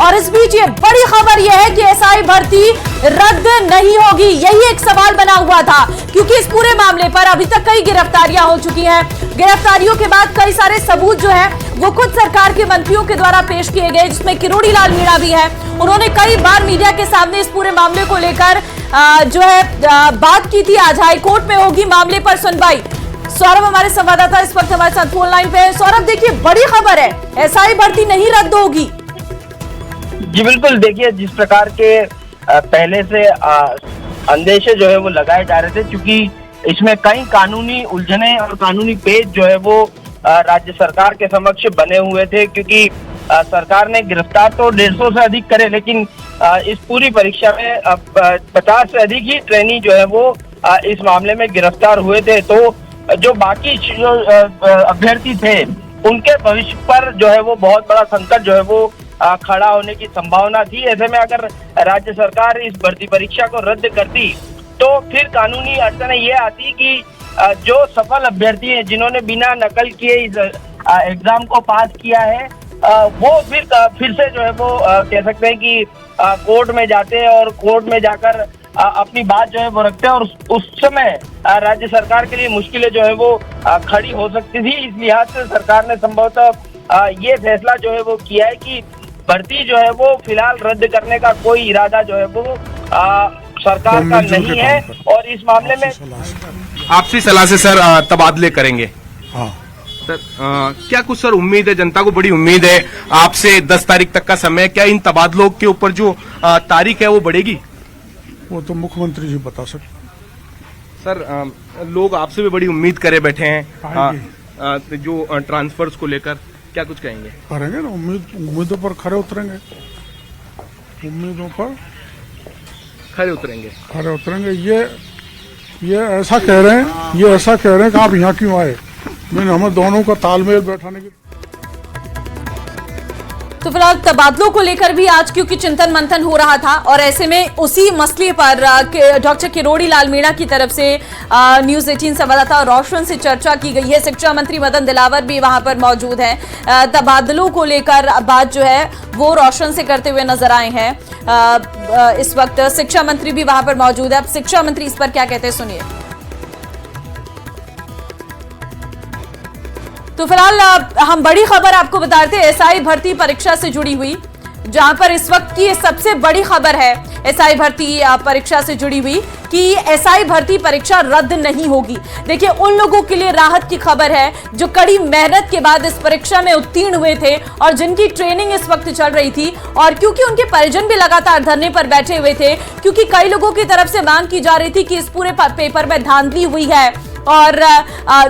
और इस बीच ये बड़ी खबर यह है कि एसआई भर्ती रद्द नहीं होगी। यही एक सवाल बना हुआ था, क्योंकि इस पूरे मामले पर अभी तक कई गिरफ्तारियां हो चुकी हैं। गिरफ्तारियों के बाद कई सारे सबूत जो है वो खुद सरकार के मंत्रियों के द्वारा पेश किए गए, जिसमें किरोड़ी लाल मीणा भी है। उन्होंने कई बार मीडिया के सामने इस पूरे मामले को लेकर जो है बात की थी। आज हाईकोर्ट में होगी मामले पर सुनवाई। सौरभ हमारे संवाददाता इस वक्त हमारे साथ फोन लाइन पे है। सौरभ, देखिए बड़ी खबर है, एसआई भर्ती नहीं रद्द होगी। जी बिल्कुल, देखिए जिस प्रकार के पहले से अंदेशे जो है वो लगाए जा रहे थे, क्योंकि इसमें कई कानूनी उलझने और कानूनी पेच जो है वो राज्य सरकार के समक्ष बने हुए थे, क्योंकि सरकार ने गिरफ्तार तो 150 से अधिक करे, लेकिन इस पूरी परीक्षा में 50 से अधिक ही ट्रेनी जो है वो इस मामले में गिरफ्तार हुए थे। तो जो बाकी जो अभ्यर्थी थे उनके भविष्य पर जो है वो बहुत बड़ा संकट जो है वो खड़ा होने की संभावना थी। ऐसे में अगर राज्य सरकार इस भर्ती परीक्षा को रद्द करती तो फिर कानूनी अड़चनें ये आती कि जो सफल अभ्यर्थी हैं जिन्होंने बिना नकल किए इस एग्जाम को पास किया है, वो फिर से जो है वो कह सकते हैं कि कोर्ट में जाते हैं और कोर्ट में जाकर अपनी बात जो है वो रखते हैं, और उस समय राज्य सरकार के लिए मुश्किलें जो है वो खड़ी हो सकती थी। इस लिहाज से सरकार ने संभवतः ये फैसला जो है वो किया है कि भर्ती जो है वो फिलहाल रद्द करने का कोई इरादा जो है वो सरकार का नहीं है। और इस मामले में आपसी सलाह से सर तबादले करेंगे। हाँ सर, क्या कुछ सर उम्मीद है, जनता को बड़ी उम्मीद है आपसे 10 तारीख तक का समय, क्या इन तबादलों के ऊपर जो तारीख है वो बढ़ेगी? वो तो मुख्यमंत्री जी बता सकते सर। लोग आपसे भी बड़ी उम्मीद करे बैठे हैं जो ट्रांसफर्स को लेकर, क्या कुछ कहेंगे? करेंगे ना, उम्मीदों पर खरे उतरेंगे, उम्मीदों पर खरे उतरेंगे। ये ऐसा कह रहे हैं कि आप यहाँ क्यों आए, मैंने हमें दोनों का तालमेल बैठाने की। तो फिलहाल तबादलों को लेकर भी आज क्योंकि चिंतन मंथन हो रहा था, और ऐसे में उसी मसले पर डॉक्टर किरोड़ी लाल मीणा की तरफ से न्यूज़ 18 संवाददाता रोशन से चर्चा की गई है। शिक्षा मंत्री मदन दिलावर भी वहां पर मौजूद हैं। तबादलों को लेकर बात जो है वो रोशन से करते हुए नजर आए हैं। इस वक्त शिक्षा मंत्री भी वहां पर मौजूद है। अब शिक्षा मंत्री इस पर क्या कहते हैं, सुनिए। तो फिलहाल हम बड़ी खबर आपको बताते हैं एसआई भर्ती परीक्षा से जुड़ी हुई, जहां पर इस वक्त की सबसे बड़ी खबर है एसआई भर्ती परीक्षा से जुड़ी हुई कि एसआई भर्ती परीक्षा रद्द नहीं होगी। देखिए, उन लोगों के लिए राहत की खबर है जो कड़ी मेहनत के बाद इस परीक्षा में उत्तीर्ण हुए थे और जिनकी ट्रेनिंग इस वक्त चल रही थी, और क्योंकि उनके परिजन भी लगातार धरने पर बैठे हुए थे, क्योंकि कई लोगों की तरफ से मांग की जा रही थी कि इस पूरे पेपर में धांधली हुई है और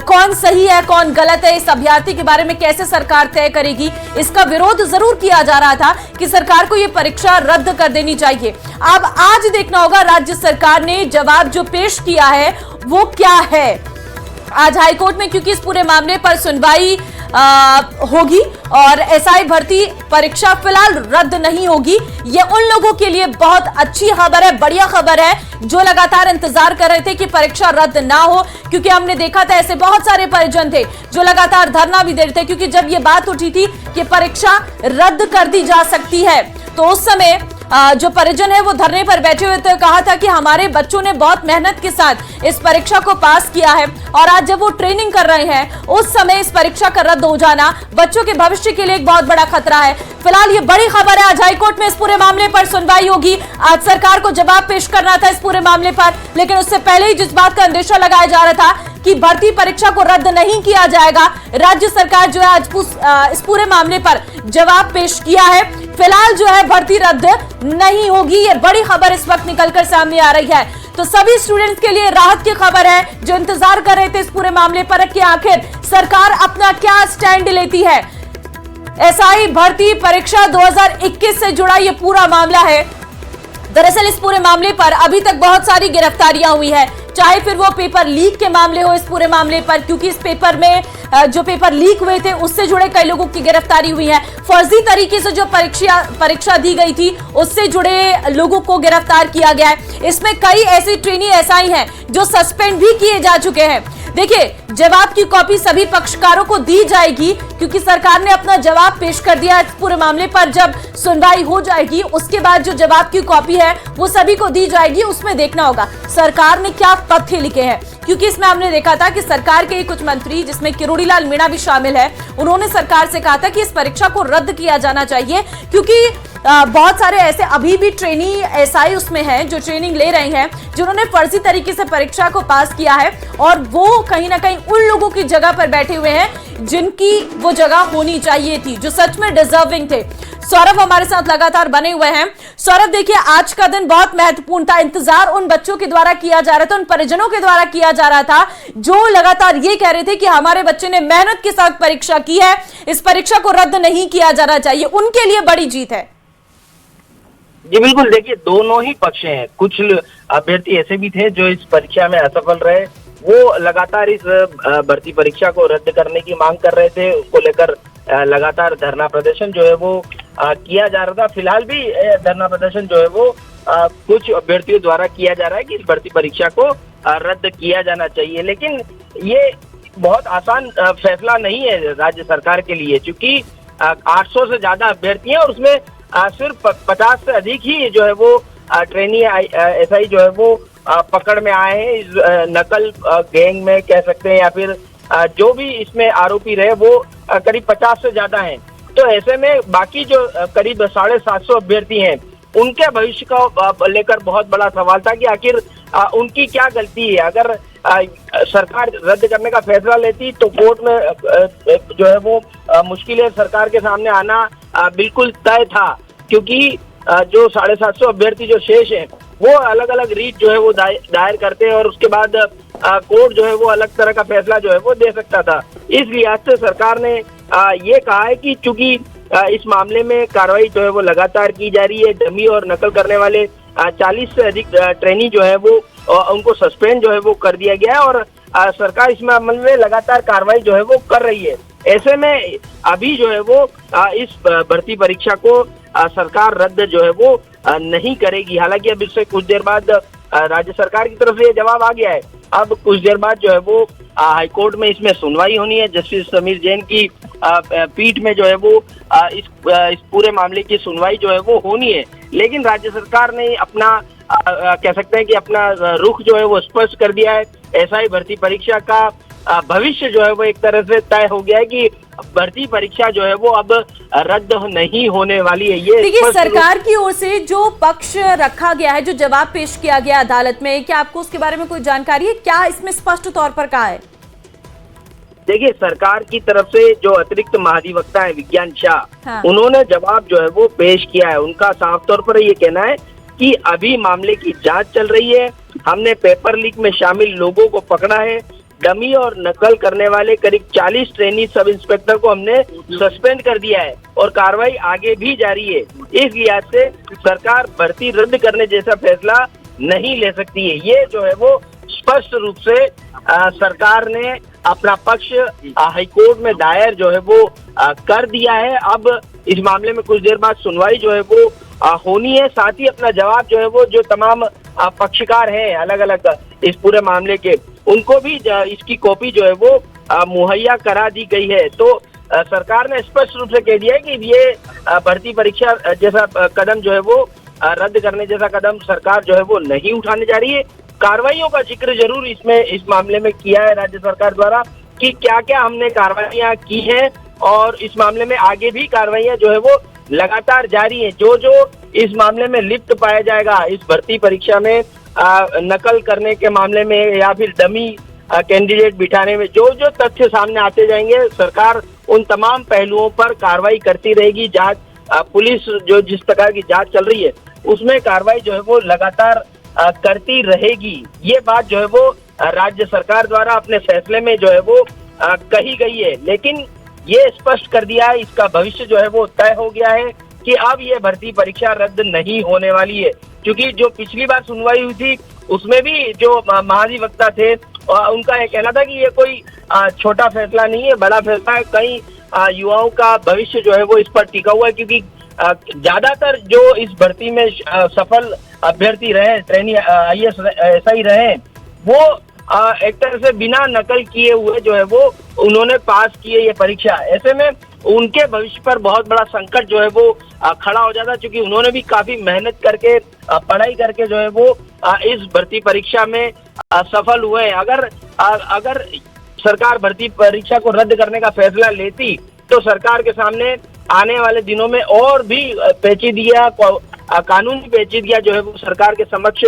कौन सही है कौन गलत है, इस अभ्यर्थी के बारे में कैसे सरकार तय करेगी, इसका विरोध जरूर किया जा रहा था कि सरकार को यह परीक्षा रद्द कर देनी चाहिए। अब आज देखना होगा राज्य सरकार ने जवाब जो पेश किया है वो क्या है। आज हाईकोर्ट में क्योंकि इस पूरे मामले पर सुनवाई होगी और एसआई भर्ती परीक्षा फिलहाल रद्द नहीं होगी। ये उन लोगों के लिए बहुत अच्छी खबर है, बढ़िया खबर है जो लगातार इंतजार कर रहे थे कि परीक्षा रद्द ना हो, क्योंकि हमने देखा था ऐसे बहुत सारे परिजन थे जो लगातार धरना भी दे रहे थे, क्योंकि जब ये बात उठी थी कि परीक्षा रद्द कर दी जा सकती है तो उस समय जो परिजन है वो धरने पर बैठे हुए थे, कहा था कि हमारे बच्चों ने बहुत मेहनत के साथ इस परीक्षा को पास किया है और आज जब वो ट्रेनिंग कर रहे हैं उस समय इस परीक्षा का रद्द हो जाना बच्चों के भविष्य के लिए एक बहुत बड़ा खतरा है। फिलहाल ये बड़ी खबर है, आज हाईकोर्ट में इस पूरे मामले पर सुनवाई होगी। आज सरकार को जवाब पेश करना था इस पूरे मामले पर, लेकिन उससे पहले ही जिस बात का अंदेशा लगाया जा रहा था कि भर्ती परीक्षा को रद्द नहीं किया जाएगा, राज्य सरकार जो है आज इस पूरे मामले पर जवाब पेश किया है। फिलहाल जो है भर्ती रद्द नहीं होगी, ये बड़ी खबर इस वक्त निकलकर सामने आ रही है। तो सभी स्टूडेंट्स के लिए राहत की खबर है जो इंतजार कर रहे थे इस पूरे मामले पर कि आखिर सरकार अपना क्या स्टैंड लेती है। एसआई भर्ती परीक्षा 2021 से जुड़ा ये पूरा मामला है। दरअसल इस पूरे मामले पर अभी तक बहुत सारी गिरफ्तारियां हुई है, चाहे फिर वो पेपर लीक के मामले हो इस पूरे मामले पर, क्योंकि इस पेपर में जो पेपर लीक हुए थे उससे जुड़े कई लोगों की गिरफ्तारी हुई है। फर्जी तरीके से जो परीक्षा दी गई थी उससे जुड़े लोगों को गिरफ्तार किया गया है। इसमें कई ऐसे ट्रेनी एसआई हैं जो सस्पेंड भी किए जा चुके हैं। देखिए, जवाब की कॉपी सभी पक्षकारों को दी जाएगी क्योंकि सरकार ने अपना जवाब पेश कर दिया इस पूरे मामले पर। जब सुनवाई हो जाएगी उसके बाद जो जवाब की कॉपी है वो सभी को दी जाएगी। उसमें देखना होगा सरकार ने क्या तथ्य लिखे हैं, क्योंकि इसमें हमने देखा था कि सरकार के कुछ मंत्री, जिसमें किरोड़ी लाल मीणा भी शामिल है, उन्होंने सरकार से कहा था कि इस परीक्षा को रद्द किया जाना चाहिए क्योंकि बहुत सारे ऐसे अभी भी ट्रेनी एसआई उसमें हैं जो ट्रेनिंग ले रहे हैं, जिन्होंने फर्जी तरीके से परीक्षा को पास किया है और वो कहीं ना कहीं उन लोगों की जगह पर बैठे हुए हैं जिनकी वो जगह होनी चाहिए थी, जो सच में डिजर्विंग थे। सौरभ हमारे साथ लगातार बने हुए हैं। सौरभ, देखिए, आज का दिन बहुत महत्वपूर्ण था। इंतजार उन बच्चों के द्वारा किया जा रहा था, उन परिजनों के द्वारा किया जा रहा था जो लगातार ये कह रहे थे कि हमारे बच्चे ने मेहनत के साथ परीक्षा की है, इस परीक्षा को रद्द नहीं किया जाना चाहिए। उनके लिए बड़ी जीत है। जी बिल्कुल, देखिए दोनों ही पक्ष हैं। कुछ अभ्यर्थी ऐसे भी थे जो इस परीक्षा में असफल रहे, वो लगातार इस भर्ती परीक्षा को रद्द करने की मांग कर रहे थे। उसको लेकर लगातार धरना प्रदर्शन जो है वो किया जा रहा था। फिलहाल भी धरना प्रदर्शन जो है वो कुछ अभ्यर्थियों द्वारा किया जा रहा है कि इस भर्ती परीक्षा को रद्द किया जाना चाहिए। लेकिन ये बहुत आसान फैसला नहीं है राज्य सरकार के लिए, क्योंकि 800 से ज्यादा अभ्यर्थी हैं और उसमें सिर्फ 50 से अधिक ही जो है वो ट्रेनी एसआई जो है वो पकड़ में आए हैं इस नकल गैंग में, कह सकते हैं, या फिर जो भी इसमें आरोपी रहे वो करीब 50 से ज्यादा हैं। तो ऐसे में बाकी जो करीब 750 अभ्यर्थी हैं उनके भविष्य को लेकर बहुत बड़ा सवाल था कि आखिर उनकी क्या गलती है। अगर सरकार रद्द करने का फैसला लेती तो कोर्ट में जो है वो मुश्किलें सरकार के सामने आना बिल्कुल तय था, क्योंकि जो 750 अभ्यर्थी जो शेष हैं वो अलग अलग रीट जो है वो दायर करते हैं और उसके बाद कोर्ट जो है वो अलग तरह का फैसला जो है वो दे सकता था। इस लिहाज से सरकार ने ये कहा है कि चूंकि इस मामले में कार्रवाई जो है वो लगातार की जा रही है, डमी और नकल करने वाले 40 से अधिक ट्रेनी जो है वो उनको सस्पेंड जो है वो कर दिया गया है और सरकार इस मामले में लगातार कार्रवाई जो है वो कर रही है। ऐसे में अभी जो है वो इस भर्ती परीक्षा को सरकार रद्द जो है वो नहीं करेगी। हालांकि अब इससे कुछ देर बाद राज्य सरकार की तरफ से ये जवाब आ गया है। अब कुछ देर बाद जो है वो हाईकोर्ट में इसमें सुनवाई होनी है। जस्टिस समीर जैन की पीठ में जो है वो इस पूरे मामले की सुनवाई जो है वो होनी है। लेकिन राज्य सरकार ने अपना कह सकते हैं कि अपना रुख जो है वो स्पष्ट कर दिया है। एसआई भर्ती परीक्षा का भविष्य जो है वो एक तरह से तय हो गया है कि भर्ती परीक्षा जो है वो अब रद्द नहीं होने वाली है। ये देखिए, सरकार की ओर से जो पक्ष रखा गया है, जो जवाब पेश किया गया अदालत में, क्या आपको उसके बारे में कोई जानकारी है? क्या इसमें स्पष्ट तौर पर कहा है? देखिए, सरकार की तरफ से जो अतिरिक्त महाधिवक्ता है विज्ञान शाह, हाँ। उन्होंने जवाब जो है वो पेश किया है। उनका साफ तौर पर ये कहना है कि अभी मामले की जांच चल रही है, हमने पेपर लीक में शामिल लोगों को पकड़ा है, डमी और नकल करने वाले करीब 40 ट्रेनी सब इंस्पेक्टर को हमने सस्पेंड कर दिया है और कार्रवाई आगे भी जारी है। इस लिहाज से सरकार भर्ती रद्द करने जैसा फैसला नहीं ले सकती है। ये जो है वो स्पष्ट रूप से सरकार ने अपना पक्ष हाईकोर्ट में दायर जो है वो कर दिया है। अब इस मामले में कुछ देर बाद सुनवाई जो है वो होनी है। साथ ही अपना जवाब जो है वो जो तमाम पक्षकार हैं अलग अलग इस पूरे मामले के, उनको भी इसकी कॉपी जो है वो मुहैया करा दी गई है। तो सरकार ने स्पष्ट रूप से कह दिया है कि ये भर्ती परीक्षा जैसा कदम जो है वो रद्द करने जैसा कदम सरकार जो है वो नहीं उठाने जा रही है। कार्रवाइयों का जिक्र जरूर इसमें इस मामले में किया है राज्य सरकार द्वारा कि क्या क्या हमने कार्रवाइयां की हैं और इस मामले में आगे भी कार्रवाइयां जो है वो लगातार जारी हैं। जो जो इस मामले में लिप्त पाया जाएगा इस भर्ती परीक्षा में नकल करने के मामले में या फिर डमी कैंडिडेट बिठाने में जो जो तथ्य सामने आते जाएंगे, सरकार उन तमाम पहलुओं पर कार्रवाई करती रहेगी। जांच पुलिस जो जिस प्रकार की जांच चल रही है उसमें कार्रवाई जो है वो लगातार करती रहेगी। ये बात जो है वो राज्य सरकार द्वारा अपने फैसले में जो है वो कही गई है। लेकिन ये स्पष्ट कर दिया है, इसका भविष्य जो है वो तय हो गया है कि अब ये भर्ती परीक्षा रद्द नहीं होने वाली है। क्योंकि जो पिछली बार सुनवाई हुई थी उसमें भी जो महाधिवक्ता थे उनका ये कहना था कि ये कोई छोटा फैसला नहीं है, बड़ा फैसला है। कई युवाओं का भविष्य जो है वो इस पर टिका हुआ है, क्योंकि ज्यादातर जो इस भर्ती में सफल अभ्यर्थी रहे, ट्रेनी IAS SI रहे, वो एक तरह से बिना नकल किए हुए जो है वो उन्होंने पास किए ये परीक्षा। ऐसे में उनके भविष्य पर बहुत बड़ा संकट जो है वो खड़ा हो जाता, क्योंकि उन्होंने भी काफी मेहनत करके पढ़ाई करके जो है वो इस भर्ती परीक्षा में सफल हुए हैं। अगर सरकार भर्ती परीक्षा को रद्द करने का फैसला लेती तो सरकार के सामने आने वाले दिनों में और भी पेचीदगियां, कानूनी पेचीदगियां जो है वो सरकार के समक्ष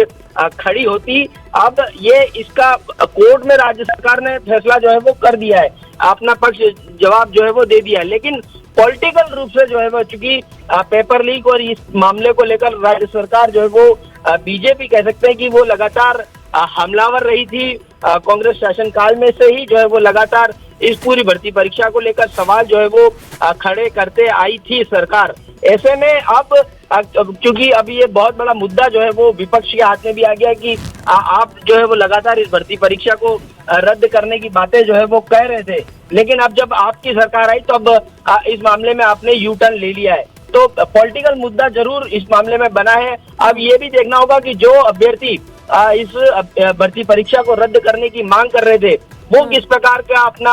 खड़ी होती। अब ये इसका कोर्ट में राज्य सरकार ने फैसला जो है वो कर दिया है, अपना पक्ष जवाब जो है वो दे दिया है, लेकिन पॉलिटिकल रूप से जो है वो चूंकि पेपर लीक और इस मामले को लेकर राज्य सरकार जो है वो बीजेपी कह सकते हैं कि वो लगातार हमलावर रही थी। कांग्रेस शासनकाल में से ही जो है वो लगातार इस पूरी भर्ती परीक्षा को लेकर सवाल जो है वो खड़े करते आई थी सरकार। ऐसे में अब क्योंकि अभी ये बहुत बड़ा मुद्दा जो है वो विपक्ष के हाथ में भी आ गया कि आप जो है वो लगातार इस भर्ती परीक्षा को रद्द करने की बातें जो है वो कह रहे थे, लेकिन अब जब आपकी सरकार आई तो अब इस मामले में आपने यू टर्न ले लिया है। तो पॉलिटिकल मुद्दा जरूर इस मामले में बना है। अब ये भी देखना होगा कि जो अभ्यर्थी इस भर्ती परीक्षा को रद्द करने की मांग कर रहे थे वो किस प्रकार का अपना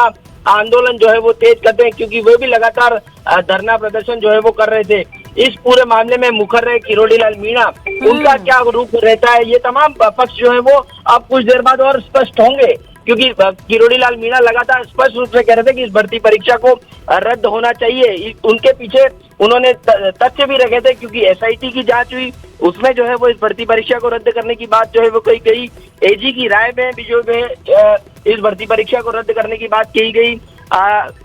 आंदोलन जो है वो तेज करते हैं, क्योंकि वे भी लगातार धरना प्रदर्शन जो है वो कर रहे थे। इस पूरे मामले में मुखर रहे किरोड़ी लाल मीणा, उनका क्या रुख रहता है, ये तमाम पक्ष जो है वो अब कुछ देर बाद और स्पष्ट होंगे, क्योंकि किरोड़ी लाल मीणा लगातार स्पष्ट रूप से कह रहे थे कि इस भर्ती परीक्षा को रद्द होना चाहिए। उनके पीछे उन्होंने तथ्य भी रखे थे, क्योंकि एसआईटी की जांच हुई, उसमें जो है वो इस भर्ती परीक्षा को रद्द करने की बात जो है वो कही एजी की राय में भी जो है इस भर्ती परीक्षा को रद्द करने की बात कही गई।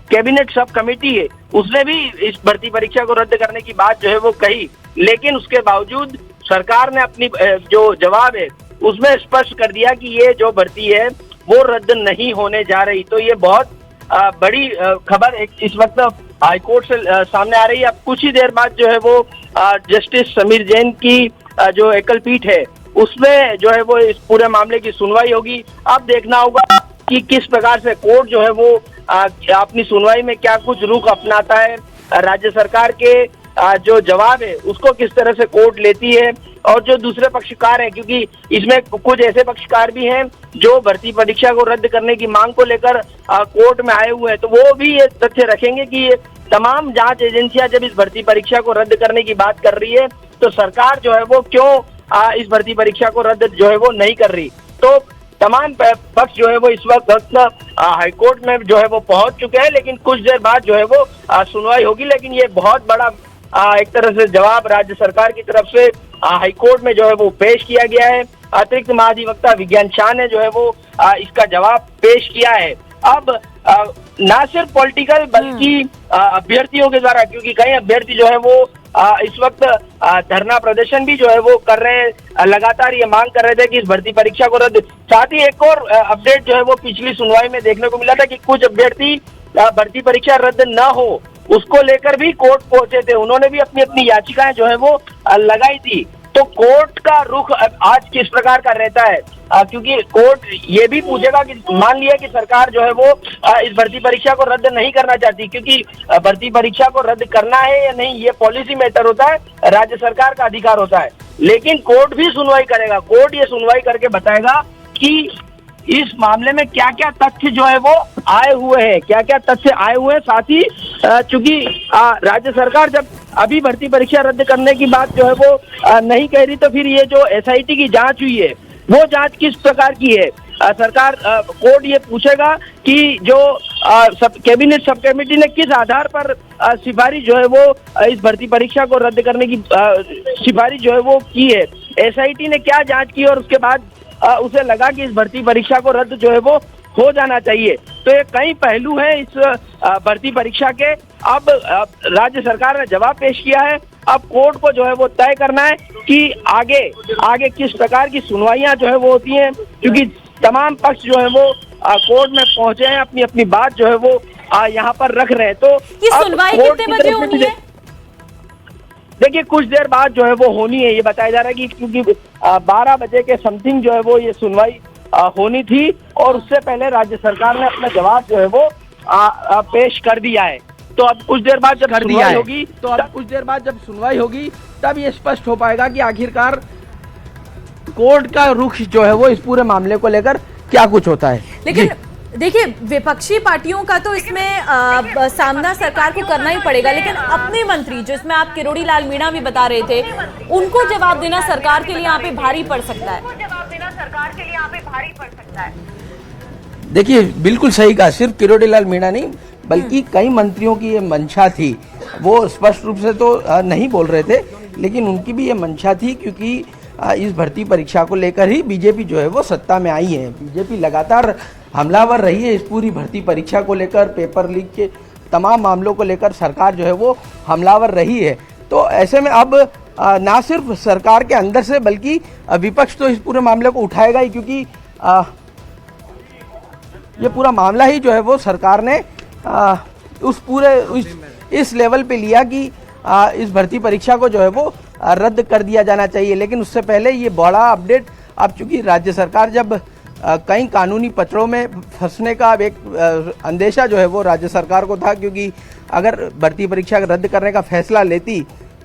कैबिनेट सब कमेटी है, उसने भी इस भर्ती परीक्षा को रद्द करने की बात जो है वो कही, लेकिन उसके बावजूद सरकार ने अपनी जो जवाब है उसमें स्पष्ट कर दिया कि ये जो भर्ती है वो रद्द नहीं होने जा रही। तो ये बहुत बड़ी खबर इस वक्त हाईकोर्ट से सामने आ रही है। अब कुछ ही देर बाद जो है वो जस्टिस समीर जैन की जो एकल पीठ है उसमें जो है वो इस पूरे मामले की सुनवाई होगी। अब देखना होगा कि किस प्रकार से कोर्ट जो है वो अपनी सुनवाई में क्या कुछ रुख अपनाता है, राज्य सरकार के जो जवाब है उसको किस तरह से कोर्ट लेती है, और जो दूसरे पक्षकार हैं, क्योंकि इसमें कुछ ऐसे पक्षकार भी हैं जो भर्ती परीक्षा को रद्द करने की मांग को लेकर कोर्ट में आए हुए हैं, तो वो भी ये तथ्य रखेंगे कि ये तमाम जांच एजेंसियां जब इस भर्ती परीक्षा को रद्द करने की बात कर रही है तो सरकार जो है वो क्यों इस भर्ती परीक्षा को रद्द जो है वो नहीं कर रही। तो तमाम पक्ष जो है वो इस वक्त हाईकोर्ट में जो है वो पहुंच चुके हैं, लेकिन कुछ देर बाद जो है वो सुनवाई होगी। लेकिन ये बहुत बड़ा एक तरह से जवाब राज्य सरकार की तरफ से हाईकोर्ट में जो है वो पेश किया गया है। अतिरिक्त महाधिवक्ता विज्ञान शाह ने जो है वो इसका जवाब पेश किया है। अब ना सिर्फ पॉलिटिकल बल्कि अभ्यर्थियों के द्वारा, क्योंकि कई अभ्यर्थी जो है वो इस वक्त धरना प्रदर्शन भी जो है वो कर रहे हैं, लगातार ये मांग कर रहे थे कि इस भर्ती परीक्षा को रद्द। साथ ही एक और अपडेट जो है वो पिछली सुनवाई में देखने को मिला था कि कुछ अभ्यर्थी भर्ती परीक्षा रद्द न हो उसको लेकर भी कोर्ट पहुंचे थे, उन्होंने भी अपनी अपनी याचिकाएं जो है वो लगाई थी। तो कोर्ट का रुख आज किस प्रकार का रहता है, क्योंकि कोर्ट ये भी पूछेगा कि मान लिया कि सरकार जो है वो इस भर्ती परीक्षा को रद्द नहीं करना चाहती, क्योंकि भर्ती परीक्षा को रद्द करना है या नहीं ये पॉलिसी मैटर होता है, राज्य सरकार का अधिकार होता है, लेकिन कोर्ट भी सुनवाई करेगा। कोर्ट ये सुनवाई करके बताएगा कि इस मामले में क्या क्या तथ्य जो है वो आए हुए हैं, क्या क्या तथ्य आए हुए हैं। साथ ही चूंकि राज्य सरकार जब अभी भर्ती परीक्षा रद्द करने की बात जो है वो नहीं कह रही, तो फिर ये जो एसआईटी की जांच हुई है वो जांच किस प्रकार की है। सरकार कोर्ट ये पूछेगा कि जो कैबिनेट सब कमेटी ने किस आधार पर सिफारिश जो है वो इस भर्ती परीक्षा को रद्द करने की सिफारिश जो है वो की है, एसआईटी ने क्या जांच की और उसके बाद उसे लगा कि इस भर्ती परीक्षा को रद्द जो है वो हो जाना चाहिए। तो ये कई पहलू हैं इस भर्ती परीक्षा के। अब राज्य सरकार ने जवाब पेश किया है, अब कोर्ट को जो है वो तय करना है कि आगे किस प्रकार की सुनवाइयां जो है वो होती हैं, क्योंकि तमाम पक्ष जो है वो कोर्ट में पहुंचे हैं, अपनी अपनी बात जो है वो यहाँ पर रख रहे हैं। तो सुनवाई कितने बजे होनी है? देखिए कुछ देर बाद जो है वो होनी है, ये बताया जा रहा है कि क्योंकि 12 बजे के समथिंग जो है वो ये सुनवाई होनी थी और उससे पहले राज्य सरकार ने अपना जवाब जो है वो पेश कर दिया है। तो अब कुछ देर बाद जब सुनवाई होगी तब ये स्पष्ट हो पाएगा कि आखिरकार कोर्ट का रुख जो है वो इस पूरे मामले को लेकर क्या कुछ होता है। लेकिन देखिए, विपक्षी पार्टियों का तो इसमें सामना सरकार को करना ही पड़ेगा, लेकिन अपने मंत्री जो इसमें आप किरोड़ी लाल मीणा भी बता रहे थे, उनको जवाब देना सरकार के लिए यहाँ पे भारी पड़ सकता है। देखिए बिल्कुल सही कहा, सिर्फ किरोड़ी लाल मीणा नहीं बल्कि कई मंत्रियों की ये मंशा थी। वो स्पष्ट रूप से तो नहीं बोल रहे थे, लेकिन उनकी भी ये मंशा थी, क्योंकि इस भर्ती परीक्षा को लेकर ही बीजेपी जो है वो सत्ता में आई है। बीजेपी लगातार हमलावर रही है इस पूरी भर्ती परीक्षा को लेकर, पेपर लीक के तमाम मामलों को लेकर सरकार जो है वो हमलावर रही है। तो ऐसे में अब ना सिर्फ सरकार के अंदर से बल्कि विपक्ष तो इस पूरे मामले को उठाएगा ही, क्योंकि ये पूरा मामला ही जो है वो सरकार ने इस लेवल पे लिया कि इस भर्ती परीक्षा को जो है वो रद्द कर दिया जाना चाहिए। लेकिन उससे पहले ये बड़ा अपडेट, अब चूंकि राज्य सरकार जब कई कानूनी पचड़ों में फंसने का एक अंदेशा जो है वो राज्य सरकार को था, क्योंकि अगर भर्ती परीक्षा रद्द करने का फैसला लेती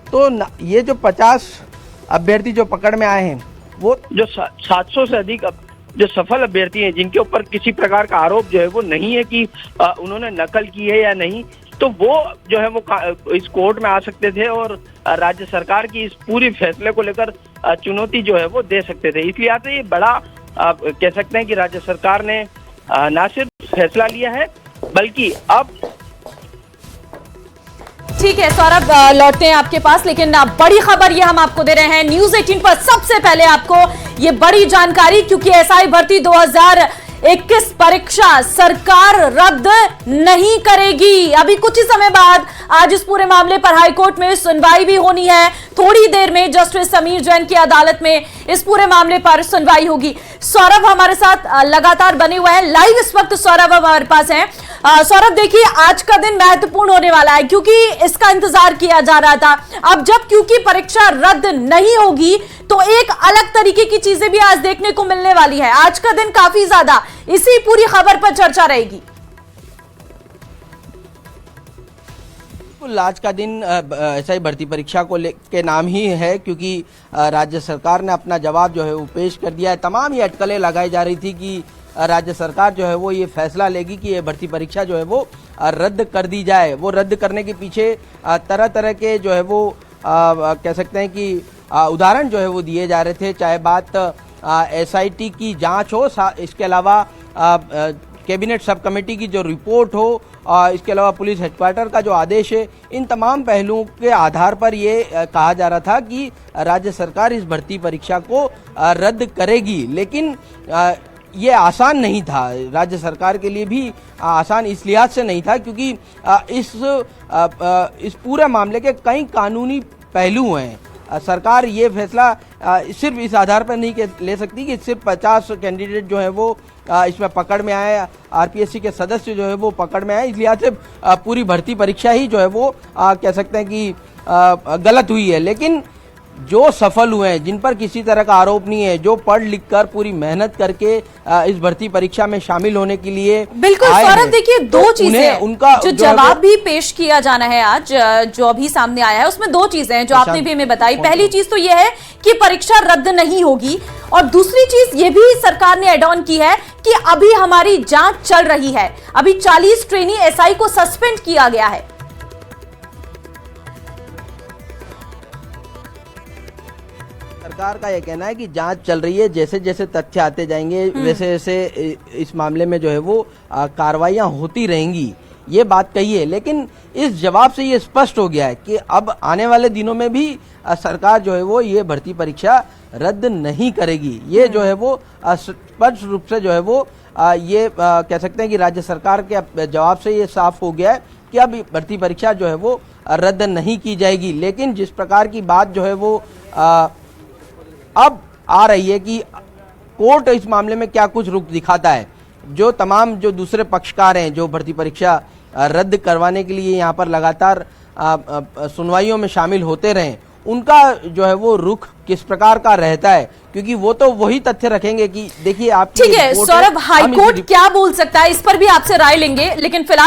तो ये जो 50 अभ्यर्थी जो पकड़ में आए हैं, वो जो 700 से अधिक जो सफल अभ्यर्थी हैं जिनके ऊपर किसी प्रकार का आरोप जो है वो नहीं है कि उन्होंने नकल की है या नहीं, तो वो जो है वो इस कोर्ट में आ सकते थे और राज्य सरकार की इस पूरी फैसले को लेकर चुनौती जो है वो दे सकते थे। इसलिए आते ये बड़ा कह सकते हैं कि राज्य सरकार ने ना सिर्फ फैसला लिया है बल्कि अब ठीक है सौरभ, लौटते हैं आपके पास, लेकिन बड़ी खबर ये हम आपको दे रहे हैं न्यूज 18 पर सबसे पहले आपको ये बड़ी जानकारी, क्योंकि एसआई भर्ती 2021 परीक्षा सरकार रद्द नहीं करेगी। अभी कुछ ही समय बाद आज इस पूरे मामले पर हाईकोर्ट में सुनवाई भी होनी है। थोड़ी देर में जस्टिस समीर जैन की अदालत में इस पूरे मामले पर सुनवाई होगी। सौरभ हमारे साथ लगातार बने हुए हैं, लाइव इस वक्त सौरभ हमारे पास हैं। सौरभ देखिए, आज का दिन महत्वपूर्ण होने वाला है क्योंकि इसका इंतजार किया जा रहा था। अब जब क्योंकि परीक्षा रद्द नहीं होगी तो एक अलग तरीके की चीजें भी आज देखने को मिलने वाली है। आज का दिन काफी ज्यादा इसी पूरी खबर पर चर्चा रहेगी। आज का दिन एसआई भर्ती परीक्षा को के नाम ही है, क्योंकि राज्य सरकार ने अपना जवाब जो है वो पेश कर दिया है। तमाम ये अटकलें लगाई जा रही थी कि राज्य सरकार जो है वो ये फैसला लेगी कि ये भर्ती परीक्षा जो है वो रद्द कर दी जाए। वो रद्द करने के पीछे तरह तरह के जो है वो कह सकते हैं कि उदाहरण जो है वो दिए जा रहे थे, चाहे बात एसआईटी की जांच हो, इसके अलावा कैबिनेट सब कमेटी की जो रिपोर्ट हो, इसके अलावा पुलिस हेडक्वार्टर का जो आदेश है, इन तमाम पहलुओं के आधार पर ये कहा जा रहा था कि राज्य सरकार इस भर्ती परीक्षा को रद्द करेगी। लेकिन ये आसान नहीं था, राज्य सरकार के लिए भी आसान इस लिहाज से नहीं था क्योंकि इस पूरे मामले के कई कानूनी पहलू हैं। सरकार ये फैसला सिर्फ इस आधार पर नहीं ले सकती कि सिर्फ 50 कैंडिडेट जो है वो इसमें पकड़ में आए, आरपीएससी के सदस्य जो है वो पकड़ में आए, इस लिहाज से पूरी भर्ती परीक्षा ही जो है वो कह सकते हैं कि गलत हुई है। लेकिन जो सफल हुए हैं, जिन पर किसी तरह का आरोप नहीं है, जो पढ़ लिख कर पूरी मेहनत करके इस भर्ती परीक्षा में शामिल होने के लिए बिल्कुल सौरभ, देखिए दो चीजें उनका जो जवाब भी पेश किया जाना है आज जो अभी सामने आया है, उसमें दो चीजें हैं जो आपने भी हमें बताई। पहली चीज तो यह है कि परीक्षा रद्द नहीं होगी, और दूसरी चीज ये भी सरकार ने एड ऑन की है कि अभी हमारी जांच चल रही है। अभी 40 ट्रेनी एसआई को सस्पेंड किया गया है। सरकार का यह कहना है कि जांच चल रही है, जैसे जैसे तथ्य आते जाएंगे वैसे वैसे इस मामले में जो है वो कार्रवाइयां होती रहेंगी, ये बात कही है। लेकिन इस जवाब से ये स्पष्ट हो गया है कि अब आने वाले दिनों में भी सरकार जो है वो ये भर्ती परीक्षा रद्द नहीं करेगी। ये जो है वो स्पष्ट रूप से जो है वो ये कह सकते हैं कि राज्य सरकार के जवाब से ये साफ हो गया है कि अब भर्ती परीक्षा जो है वो रद्द नहीं की जाएगी। लेकिन जिस प्रकार की बात जो है वो अब आ रही है कि कोर्ट इस मामले में क्या कुछ रुख दिखाता है, जो तमाम जो दूसरे पक्षकार हैं जो भर्ती परीक्षा रद्द करवाने के लिए यहाँ पर लगातार सुनवाइयों में शामिल होते रहे, उनका जो है वो रुख किस प्रकार का रहता है, क्योंकि वो तो वही तथ्य रखेंगे कि देखिए आप। ठीक है सौरभ, हाईकोर्ट क्या बोल सकता है इस पर भी आपसे राय लेंगे, लेकिन फिलहाल